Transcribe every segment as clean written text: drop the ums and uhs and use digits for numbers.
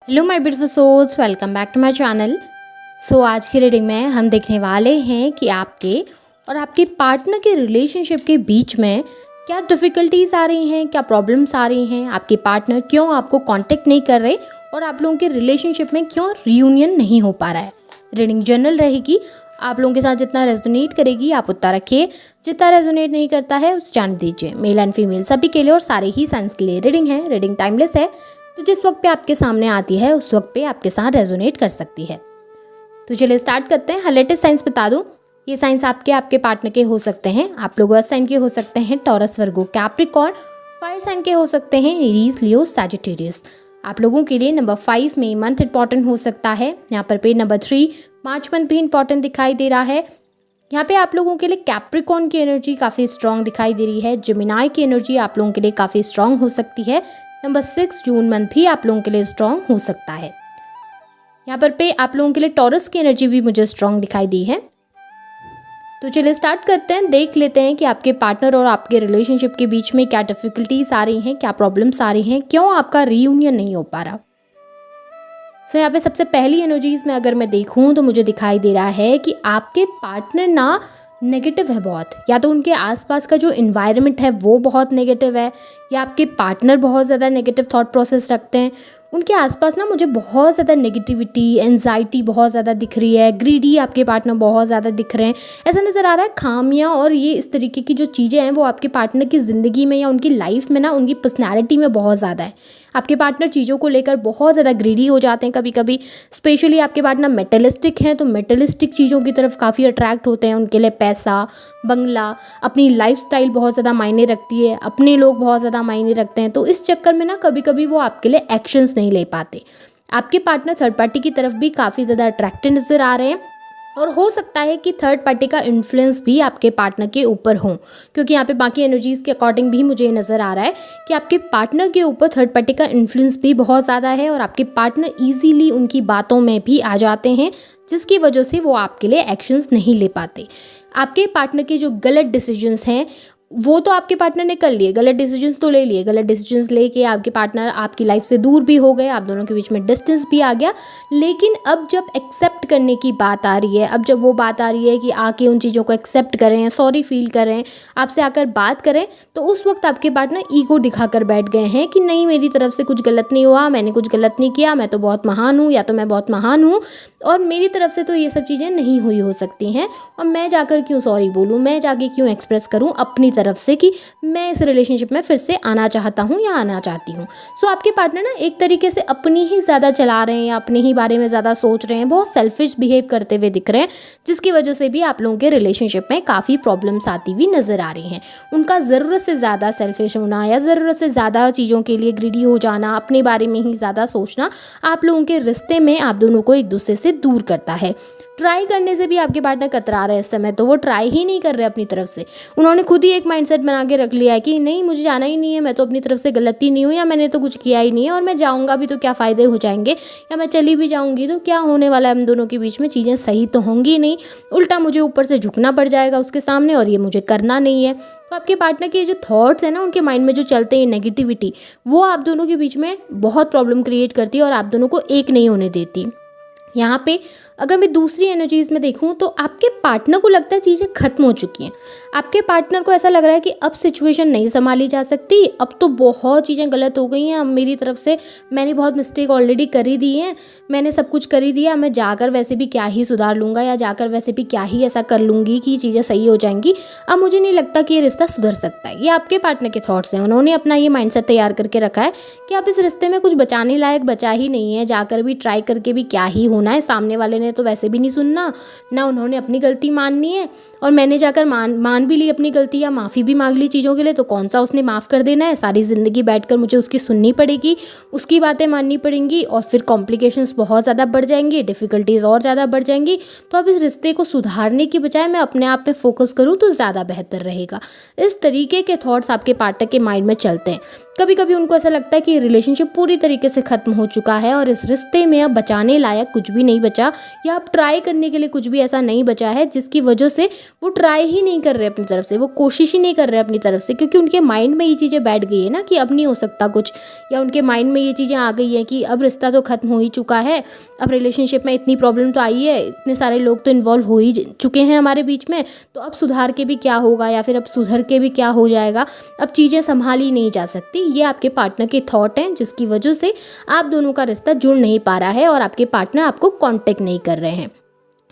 Hello my beautiful souls, welcome back to my channel. आज की reading में हम देखने वाले हैं कि आपके और आपके पार्टनर के रिलेशनशिप के बीच में क्या डिफ़िकल्टीज़ आ रही हैं, क्या प्रॉब्लम्स आ रही हैं, आपके पार्टनर क्यों आपको कांटेक्ट नहीं कर रहे और आप लोगों के रिलेशनशिप में क्यों रियूनियन नहीं हो पा रहा है। रीडिंग जनरल रहेगी, आप लोगों के साथ जितना रेजोनेट करेगी आप उतना रखिए, जितना रेजोनेट नहीं करता है उस जान दीजिए। मेल एंड फीमेल सभी के लिए और सारे ही साइंस के लिए रीडिंग है। रीडिंग टाइमलेस है, तो जिस वक्त पे आपके सामने आती है उस वक्त पे आपके साथ रेजोनेट कर सकती है। तो चलिए स्टार्ट करते हैं। लेटेस्ट साइंस बता दूं, ये साइंस आपके पार्टनर के हो सकते हैं, आप लोग अर्थ साइन के हो सकते हैं, टॉरस, वर्गो, कैप्रिकॉर्न, फायर साइन के हो सकते हैं, एरीज, लियो, सैजिटेरियस। आप लोगों के लिए नंबर 5 में मंथ इंपॉर्टेंट हो सकता है। यहाँ पर पे नंबर 3 मार्च मंथ भी इंपॉर्टेंट दिखाई दे रहा है। यहाँ पे आप लोगों के लिए कैप्रिकॉर्न की एनर्जी काफ़ी स्ट्रॉन्ग दिखाई दे रही है। जेमिनाई की एनर्जी आप लोगों के लिए काफ़ी स्ट्रॉन्ग हो सकती है। नंबर 6 जून मंथ भी आप लोगों के लिए स्ट्रॉन्ग हो सकता है। यहाँ पर पे आप लोगों के लिए टॉरस की एनर्जी भी मुझे स्ट्रॉन्ग दिखाई दी है। तो चलिए स्टार्ट करते हैं, देख लेते हैं कि आपके पार्टनर और आपके रिलेशनशिप के बीच में क्या डिफ़िकल्टीज आ रही हैं, क्या प्रॉब्लम्स आ रही हैं, क्यों आपका रीयूनियन नहीं हो पा रहा। यहाँ पे सबसे पहली एनर्जीज में अगर मैं देखूँ तो मुझे दिखाई दे रहा है कि आपके पार्टनर ना नेगेटिव है बहुत, या तो उनके आसपास का जो इन्वायरमेंट है वो बहुत नेगेटिव है, या आपके पार्टनर बहुत ज़्यादा नेगेटिव थॉट प्रोसेस रखते हैं। उनके आसपास ना मुझे बहुत ज़्यादा नेगेटिविटी, एंजाइटी बहुत ज़्यादा दिख रही है। ग्रीडी आपके पार्टनर बहुत ज़्यादा दिख रहे हैं। ऐसा नज़र आ रहा है खामियां और ये इस तरीके की जो चीज़ें हैं वो आपके पार्टनर की ज़िंदगी में या उनकी लाइफ में ना उनकी पर्सनैलिटी में बहुत ज़्यादा है। आपके पार्टनर चीज़ों को लेकर बहुत ज़्यादा ग्रीडी हो जाते हैं कभी कभी। स्पेशली आपके पार्टनर मेटलिस्टिक हैं तो मेटलिस्टिक चीज़ों की तरफ काफ़ी अट्रैक्ट होते हैं। उनके लिए पैसा, बंगला, अपनी लाइफस्टाइल बहुत ज़्यादा मायने रखती है, अपने लोग बहुत ज़्यादा मायने रखते हैं। तो इस चक्कर में ना कभी कभी वो आपके लिए एक्शंस नहीं ले पाते। आपके पार्टनर थर्ड पार्टी की तरफ भी काफ़ी ज़्यादा अट्रैक्टेड नज़र आ रहे हैं और हो सकता है कि थर्ड पार्टी का इन्फ्लुएंस भी आपके पार्टनर के ऊपर हो, क्योंकि यहाँ पे बाकी एनर्जीज़ के अकॉर्डिंग भी मुझे नज़र आ रहा है कि आपके पार्टनर के ऊपर थर्ड पार्टी का इन्फ्लुएंस भी बहुत ज़्यादा है और आपके पार्टनर इजीली उनकी बातों में भी आ जाते हैं, जिसकी वजह से वो आपके लिए एक्शंस नहीं ले पाते। आपके पार्टनर के जो गलत डिसीजंस हैं वो तो आपके पार्टनर ने कर लिए, गलत डिसीजंस तो ले लिए। गलत डिसीजंस लेके आपके पार्टनर आपकी लाइफ से दूर भी हो गए, आप दोनों के बीच में डिस्टेंस भी आ गया। लेकिन अब जब एक्सेप्ट करने की बात आ रही है, अब जब वो बात आ रही है कि आके उन चीज़ों को एक्सेप्ट करें, सॉरी फील करें, आपसे आकर बात करें, तो उस वक्त आपके पार्टनर ईगो दिखाकर बैठ गए हैं कि नहीं, मेरी तरफ से कुछ गलत नहीं हुआ, मैंने कुछ गलत नहीं किया, मैं तो बहुत महान हूँ या तो मैं बहुत महान हूँ और मेरी तरफ से तो ये सब चीज़ें नहीं हुई हो सकती हैं और मैं जाकर क्यों सॉरी बोलूँ, मैं जाके क्यों एक्सप्रेस करूँ अपनी तरफ से कि मैं इस रिलेशनशिप में फिर से आना चाहता हूँ या आना चाहती हूँ। आपके पार्टनर ना एक तरीके से अपनी ही ज़्यादा चला रहे हैं या अपने ही बारे में ज़्यादा सोच रहे हैं, बहुत सेल्फिश बिहेव करते हुए दिख रहे हैं, जिसकी वजह से भी आप लोगों के रिलेशनशिप में काफ़ी प्रॉब्लम्स आती हुई नज़र आ रही हैं। उनका ज़रूरत से ज़्यादा सेल्फिश होना या ज़रूरत से ज़्यादा चीज़ों के लिए ग्रीडी हो जाना, अपने बारे में ही ज़्यादा सोचना आप लोगों के रिश्ते में आप दोनों को एक दूसरे से दूर करता है। ट्राई करने से भी आपके पार्टनर कतरा रहे हैं इस समय, तो वो ट्राई ही नहीं कर रहे अपनी तरफ से। उन्होंने खुद ही एक माइंडसेट बना के रख लिया है कि नहीं, मुझे जाना ही नहीं है, मैं तो अपनी तरफ से गलती नहीं हूँ या मैंने तो कुछ किया ही नहीं है और मैं जाऊँगा भी तो क्या फ़ायदे हो जाएंगे, या मैं चली भी जाऊँगी तो क्या होने वाला है, हम दोनों के बीच में चीज़ें सही तो होंगी नहीं, उल्टा मुझे ऊपर से झुकना पड़ जाएगा उसके सामने और ये मुझे करना नहीं है। तो आपके पार्टनर के जो थॉट्स हैं ना, उनके माइंड में जो चलते हैं नेगेटिविटी, वो आप दोनों के बीच में बहुत प्रॉब्लम क्रिएट करती है और आप दोनों को एक नहीं होने देती। यहाँ पे अगर मैं दूसरी एनर्जीज़ में देखूँ तो आपके पार्टनर को लगता है चीज़ें ख़त्म हो चुकी हैं। आपके पार्टनर को ऐसा लग रहा है कि अब सिचुएशन नहीं संभाली जा सकती, अब तो बहुत चीज़ें गलत हो गई हैं, अब मेरी तरफ से मैंने बहुत मिस्टेक ऑलरेडी कर ही दी है, मैंने सब कुछ कर ही दिया, मैं जाकर वैसे भी क्या ही सुधार लूँगा या जाकर वैसे भी क्या ही ऐसा कर लूँगी कि चीज़ें सही हो जाएंगी, अब मुझे नहीं लगता कि ये रिश्ता सुधर सकता है। ये आपके पार्टनर के थॉट्स हैं। उन्होंने अपना ये माइंडसेट तैयार करके रखा है कि अब इस रिश्ते में कुछ बचाने लायक बचा ही नहीं है, जाकर भी ट्राई करके भी क्या ही होना है, सामने वाले ने तो वैसे भी नहीं सुनना ना उन्होंने अपनी गलती माननी है और मैंने जाकर मान भी ली अपनी गलती या माफ़ी भी मांग ली चीज़ों के लिए, तो कौन सा उसने माफ़ कर देना है। सारी ज़िंदगी बैठकर मुझे उसकी सुननी पड़ेगी, उसकी बातें माननी पड़ेंगी और फिर कॉम्प्लिकेशंस बहुत ज़्यादा बढ़ जाएंगी, डिफ़िकल्टीज़ और ज़्यादा बढ़ जाएंगी। तो अब इस रिश्ते को सुधारने की बजाय मैं अपने आप पे फोकस करूँ तो ज़्यादा बेहतर रहेगा। इस तरीके के थॉट्स आपके पार्टनर के माइंड में चलते हैं। कभी कभी उनको ऐसा लगता है कि रिलेशनशिप पूरी तरीके से ख़त्म हो चुका है और इस रिश्ते में अब बचाने लायक कुछ भी नहीं बचा, या अब ट्राई करने के लिए कुछ भी ऐसा नहीं बचा है, जिसकी वजह से वो ट्राई ही नहीं कर रहे अपनी तरफ से, वो कोशिश ही नहीं कर रहे अपनी तरफ से, क्योंकि उनके माइंड में ये चीज़ें बैठ गई है ना कि अब नहीं हो सकता कुछ, या उनके माइंड में ये चीज़ें आ गई हैं कि अब रिश्ता तो ख़त्म हो ही चुका है, अब रिलेशनशिप में इतनी प्रॉब्लम तो आई है, इतने सारे लोग तो इन्वॉल्व हो ही चुके हैं हमारे बीच में, तो अब सुधार के भी क्या होगा, या फिर अब सुधर के भी क्या हो जाएगा, अब चीज़ें संभाली नहीं जा सकती। ये आपके पार्टनर के थॉट हैं, जिसकी वजह से आप दोनों का रिश्ता जुड़ नहीं पा रहा है और आपके पार्टनर आपको कांटेक्ट नहीं कर रहे हैं।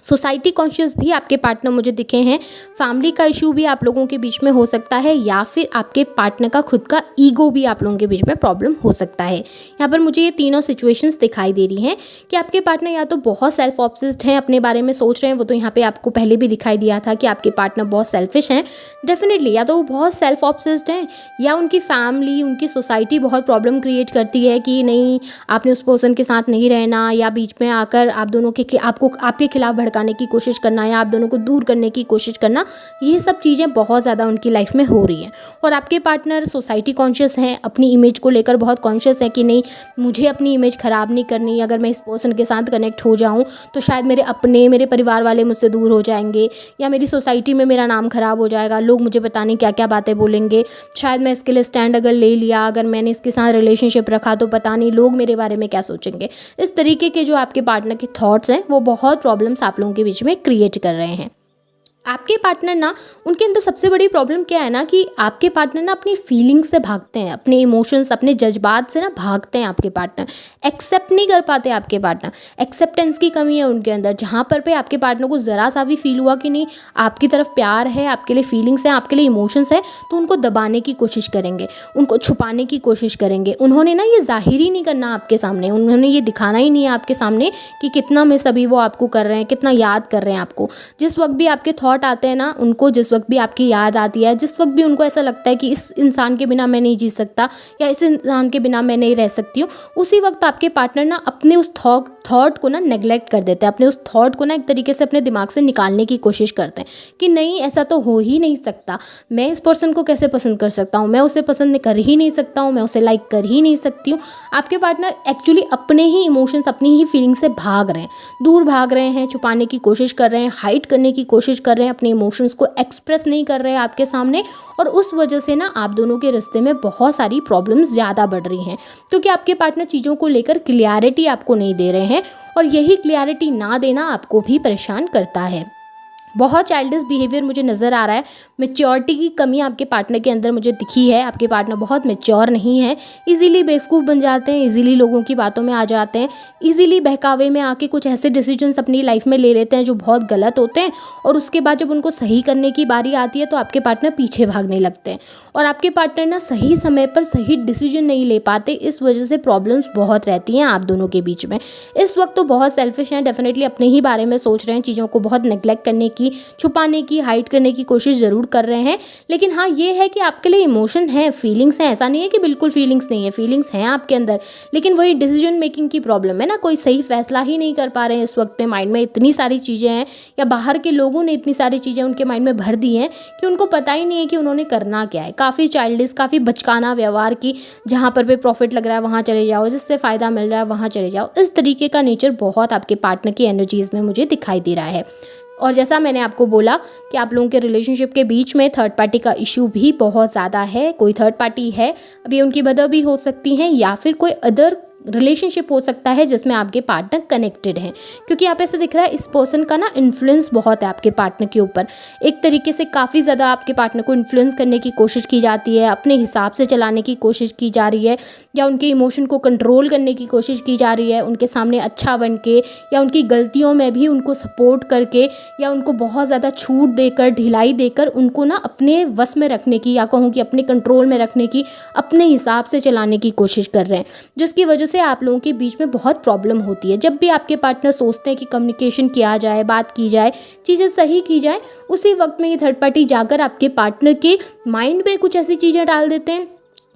सोसाइटी कॉन्शियस भी आपके पार्टनर मुझे दिखे हैं। फैमिली का इशू भी आप लोगों के बीच में हो सकता है, या फिर आपके पार्टनर का खुद का ईगो भी आप लोगों के बीच में प्रॉब्लम हो सकता है। यहाँ पर मुझे ये तीनों सिचुएशंस दिखाई दे रही हैं कि आपके पार्टनर या तो बहुत सेल्फ ऑब्सेस्ड हैं, अपने बारे में सोच रहे हैं, वो तो यहाँ पे आपको पहले भी दिखाई दिया था कि आपके पार्टनर बहुत सेल्फिश हैं डेफिनेटली, या तो वो बहुत सेल्फ ऑब्सेस्ड हैं, या उनकी फैमिली, उनकी सोसाइटी बहुत प्रॉब्लम क्रिएट करती है कि नहीं आपने उस पर्सन के साथ नहीं रहना, या बीच में आकर आप दोनों के आपको आपके खिलाफ भड़काने की कोशिश करना, या आप दोनों को दूर करने की कोशिश करना। ये सब चीज़ें बहुत ज़्यादा उनकी लाइफ में हो रही हैं। और आपके पार्टनर सोसाइटी कॉन्शियस हैं, अपनी इमेज को लेकर बहुत कॉन्शियस है कि नहीं मुझे अपनी इमेज ख़राब नहीं करनी, अगर मैं इस पर्सन के साथ कनेक्ट हो जाऊं तो शायद मेरे परिवार वाले मुझसे दूर हो जाएंगे, या मेरी सोसाइटी में मेरा नाम ख़राब हो जाएगा, लोग मुझे पता नहीं क्या क्या बातें बोलेंगे, शायद मैं इसके लिए स्टैंड अगर ले लिया, अगर मैंने इसके साथ रिलेशनशिप रखा तो पता नहीं लोग मेरे बारे में क्या सोचेंगे। इस तरीके के जो आपके पार्टनर के थॉट्स हैं वो बहुत प्रॉब्लम्स आप लोगों के बीच में क्रिएट कर रहे हैं। आपके पार्टनर ना, उनके अंदर सबसे बड़ी प्रॉब्लम क्या है ना कि आपके पार्टनर ना अपनी फीलिंग्स से भागते हैं, अपने इमोशंस, अपने जज्बात से ना भागते हैं। आपके पार्टनर एक्सेप्ट नहीं कर पाते, आपके पार्टनर एक्सेप्टेंस की कमी है उनके अंदर। जहाँ पर पे आपके पार्टनर को ज़रा सा भी फील हुआ कि नहीं आपकी तरफ प्यार है, आपके लिए फीलिंग्स हैं, आपके लिए इमोशंस है, तो उनको दबाने की कोशिश करेंगे, उनको छुपाने की कोशिश करेंगे। उन्होंने ना ये जाहिर ही नहीं करना आपके सामने, उन्होंने ये दिखाना ही नहीं है आपके सामने कि कितना मिस अभी वो आपको कर रहे हैं, कितना याद कर रहे हैं आपको। जिस वक्त भी आपके थॉट आते हैं ना, उनको जिस वक्त भी आपकी याद आती है, जिस वक्त भी उनको ऐसा लगता है कि इस इंसान के बिना मैं नहीं जी सकता, या इस इंसान के बिना मैं नहीं रह सकती हूँ, उसी वक्त आपके पार्टनर ना अपने उस थॉट को ना नेग्लेक्ट कर देते हैं, अपने उस थॉट को ना एक तरीके से अपने दिमाग से निकालने की कोशिश करते हैं कि नहीं ऐसा तो हो ही नहीं सकता, मैं इस पर्सन को कैसे पसंद कर सकता हूँ, मैं उसे पसंद कर ही नहीं सकता हूँ, मैं उसे लाइक कर ही नहीं सकती हूँ। आपके पार्टनर एक्चुअली अपने ही इमोशंस, अपनी ही फीलिंग से भाग रहे हैं, दूर भाग रहे हैं, छुपाने की कोशिश कर रहे हैं, हाइड करने की कोशिश कर रहे हैं, अपने इमोशंस को एक्सप्रेस नहीं कर रहे हैं आपके सामने। और उस वजह से ना आप दोनों के रिश्ते में बहुत सारी प्रॉब्लम्स ज़्यादा बढ़ रही हैं, क्योंकि आपके पार्टनर चीज़ों को लेकर क्लियरिटी आपको नहीं दे रहे हैं, और यही क्लियरिटी ना देना आपको भी परेशान करता है। बहुत चाइल्डिश बिहेवियर मुझे नज़र आ रहा है, मैच्योरिटी की कमी आपके पार्टनर के अंदर मुझे दिखी है। आपके पार्टनर बहुत मैच्योर नहीं है, इजीली बेवकूफ़ बन जाते हैं, इजीली लोगों की बातों में आ जाते हैं, इजीली बहकावे में आके कुछ ऐसे डिसीजंस अपनी लाइफ में ले लेते हैं जो बहुत गलत होते हैं, और उसके बाद जब उनको सही करने की बारी आती है तो आपके पार्टनर पीछे भागने लगते हैं, और आपके पार्टनर ना सही समय पर सही डिसीजन नहीं ले पाते। इस वजह से प्रॉब्लम्स बहुत रहती हैं आप दोनों के बीच में। इस वक्त तो बहुत सेल्फिश हैं, डेफिनेटली अपने ही बारे में सोच रहे हैं, चीज़ों को बहुत नेग्लेक्ट करने की, छुपाने की, हाइड करने की कोशिश ज़रूर कर रहे हैं। लेकिन हाँ ये है कि आपके लिए इमोशन है, फीलिंग्स हैं, ऐसा नहीं है कि बिल्कुल फीलिंग्स नहीं है, फीलिंग्स हैं आपके अंदर, लेकिन वही डिसीजन मेकिंग की प्रॉब्लम है ना, कोई सही फैसला ही नहीं कर पा रहे हैं इस वक्त पे। माइंड में इतनी सारी चीज़ें हैं, या बाहर के लोगों ने इतनी सारी चीज़ें उनके माइंड में भर दी हैं कि उनको पता ही नहीं है कि उन्होंने करना क्या है। काफ़ी चाइल्डिश, काफ़ी बचकाना व्यवहार की, जहाँ पर भी प्रॉफिट लग रहा है वहाँ चले जाओ, जिससे फ़ायदा मिल रहा है वहाँ चले जाओ, इस तरीके का नेचर बहुत आपके पार्टनर की एनर्जीज़ में मुझे दिखाई दे रहा है। और जैसा मैंने आपको बोला कि आप लोगों के रिलेशनशिप के बीच में थर्ड पार्टी का इशू भी बहुत ज़्यादा है। कोई थर्ड पार्टी है, अभी उनकी मदर भी हो सकती हैं, या फिर कोई अदर रिलेशनशिप हो सकता है जिसमें आपके पार्टनर कनेक्टेड हैं, क्योंकि यहाँ पे ऐसा दिख रहा है इस पर्सन का ना इन्फ्लुएंस बहुत है आपके पार्टनर के ऊपर। एक तरीके से काफ़ी ज़्यादा आपके पार्टनर को इन्फ्लुएंस करने की कोशिश की जाती है, अपने हिसाब से चलाने की कोशिश की जा रही है, या उनके इमोशन को कंट्रोल करने की कोशिश की जा रही है, उनके सामने अच्छा बन के, या उनकी गलतियों में भी उनको सपोर्ट करके, या उनको बहुत ज़्यादा छूट देकर, ढिलाई देकर उनको ना अपने वश में रखने की, या कहूँ कि अपने कंट्रोल में रखने की, अपने हिसाब से चलाने की कोशिश कर रहे हैं, जिसकी वजह से आप लोगों के बीच में बहुत प्रॉब्लम होती है। जब भी आपके पार्टनर सोचते हैं कि कम्युनिकेशन किया जाए, बात की जाए, चीज़ें सही की जाए, उसी वक्त में ये थर्ड पार्टी जाकर आपके पार्टनर के माइंड में कुछ ऐसी चीज़ें डाल देते हैं,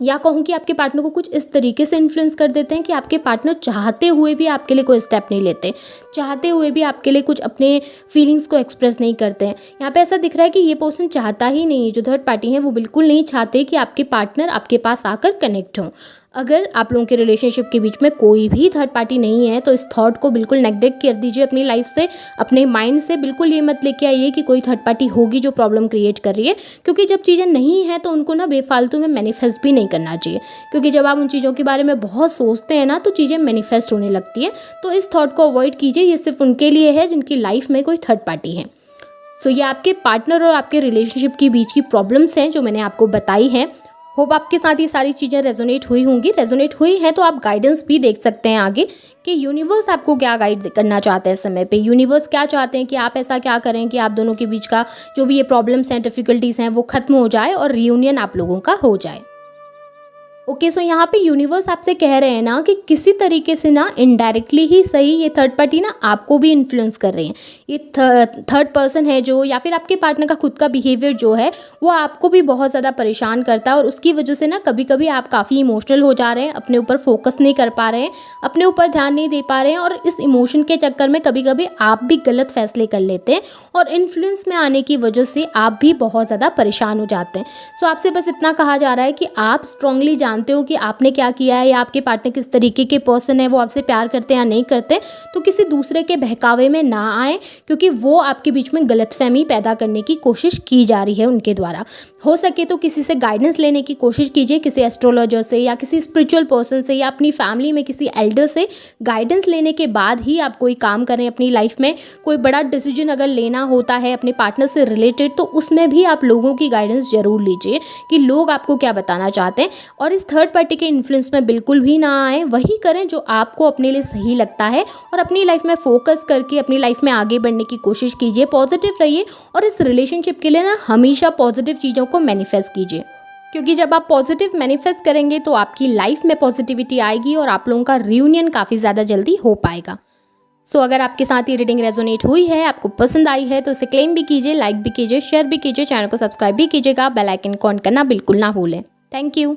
या कहूँ कि आपके पार्टनर को कुछ इस तरीके से इन्फ्लुएंस कर देते हैं कि आपके पार्टनर चाहते हुए भी आपके लिए कोई स्टेप नहीं लेते, चाहते हुए भी आपके लिए कुछ अपने फीलिंग्स को एक्सप्रेस नहीं करते हैं। यहाँ पे ऐसा दिख रहा है कि ये पर्सन चाहता ही नहीं है, जो थर्ड पार्टी है वो बिल्कुल नहीं चाहते कि आपके पार्टनर आपके पास आकर कनेक्ट हों। अगर आप लोगों के रिलेशनशिप के बीच में कोई भी थर्ड पार्टी नहीं है तो इस थॉट को बिल्कुल नेगलेक्ट कर दीजिए अपनी लाइफ से, अपने माइंड से बिल्कुल ये मत लेके आइए कि कोई थर्ड पार्टी होगी जो प्रॉब्लम क्रिएट कर रही है, क्योंकि जब चीज़ें नहीं हैं तो उनको ना बेफालतू में मैनिफेस्ट भी नहीं करना चाहिए, क्योंकि जब आप उन चीज़ों के बारे में बहुत सोचते हैं ना तो चीज़ें मैनिफेस्ट होने लगती हैं। तो इस थॉट को अवॉइड कीजिए, ये सिर्फ उनके लिए है जिनकी लाइफ में कोई थर्ड पार्टी है। सो ये आपके पार्टनर और आपके रिलेशनशिप के बीच की प्रॉब्लम्स हैं जो मैंने आपको बताई हैं। होप आपके साथ ये सारी चीज़ें रेजोनेट हुई होंगी। रेजोनेट हुई है तो आप गाइडेंस भी देख सकते हैं आगे कि यूनिवर्स आपको क्या गाइड करना चाहते हैं इस समय पे। यूनिवर्स क्या चाहते हैं कि आप ऐसा क्या करें कि आप दोनों के बीच का जो भी ये प्रॉब्लम्स हैं, डिफ़िकल्टीज़ हैं, वो ख़त्म हो जाए और रियूनियन आप लोगों का हो जाए। ओके, सो यहाँ पे यूनिवर्स आपसे कह रहे हैं ना कि किसी तरीके से ना इनडायरेक्टली ही सही ये थर्ड पार्टी ना आपको भी इन्फ्लुएंस कर रहे हैं। ये थर्ड पर्सन है जो, या फिर आपके पार्टनर का खुद का बिहेवियर जो है वो आपको भी बहुत ज़्यादा परेशान करता है, और उसकी वजह से ना कभी कभी आप काफ़ी इमोशनल हो जा रहे हैं, अपने ऊपर फोकस नहीं कर पा रहे हैं, अपने ऊपर ध्यान नहीं दे पा रहे हैं, और इस इमोशन के चक्कर में कभी कभी आप भी गलत फैसले कर लेते हैं, और इन्फ्लुएंस में आने की वजह से आप भी बहुत ज़्यादा परेशान हो जाते हैं। सो आपसे बस इतना कहा जा रहा है कि आप स्ट्रांगली जानते हो कि आपने क्या किया है, या आपके पार्टनर किस तरीके के पर्सन है, वो आपसे प्यार करते हैं या नहीं करते, तो किसी दूसरे के बहकावे में ना आए, क्योंकि वो आपके बीच में गलतफहमी पैदा करने की कोशिश की जा रही है उनके द्वारा। हो सके तो किसी से गाइडेंस लेने की कोशिश कीजिए, किसी एस्ट्रोलॉजर से या किसी स्पिरिचुअल पर्सन से, या अपनी फैमिली में किसी एल्डर से गाइडेंस लेने के बाद ही आप कोई काम करें अपनी लाइफ में। कोई बड़ा डिसीजन अगर लेना होता है अपने पार्टनर से रिलेटेड तो उसमें भी आप लोगों की गाइडेंस जरूर लीजिए कि लोग आपको क्या बताना चाहते हैं, और इस थर्ड पार्टी के इन्फ्लुएंस में बिल्कुल भी ना आए। वही करें जो आपको अपने लिए सही लगता है, और अपनी लाइफ में फोकस करके अपनी लाइफ में आगे बढ़ने की कोशिश कीजिए। पॉजिटिव रहिए, और इस रिलेशनशिप के लिए ना हमेशा पॉजिटिव चीज़ों को मैनिफेस्ट कीजिए, क्योंकि जब आप पॉजिटिव मैनिफेस्ट करेंगे तो आपकी लाइफ में पॉजिटिविटी आएगी और आप लोगों का रियूनियन काफ़ी ज़्यादा जल्दी हो पाएगा। सो अगर आपके साथ ये रीडिंग रेजोनेट हुई है, आपको पसंद आई है, तो इसे क्लेम भी कीजिए, लाइक भी कीजिए, शेयर भी कीजिए, चैनल को सब्सक्राइब भी कीजिएगा, बेल आइकन को ऑन करना बिल्कुल ना भूलें। Thank you.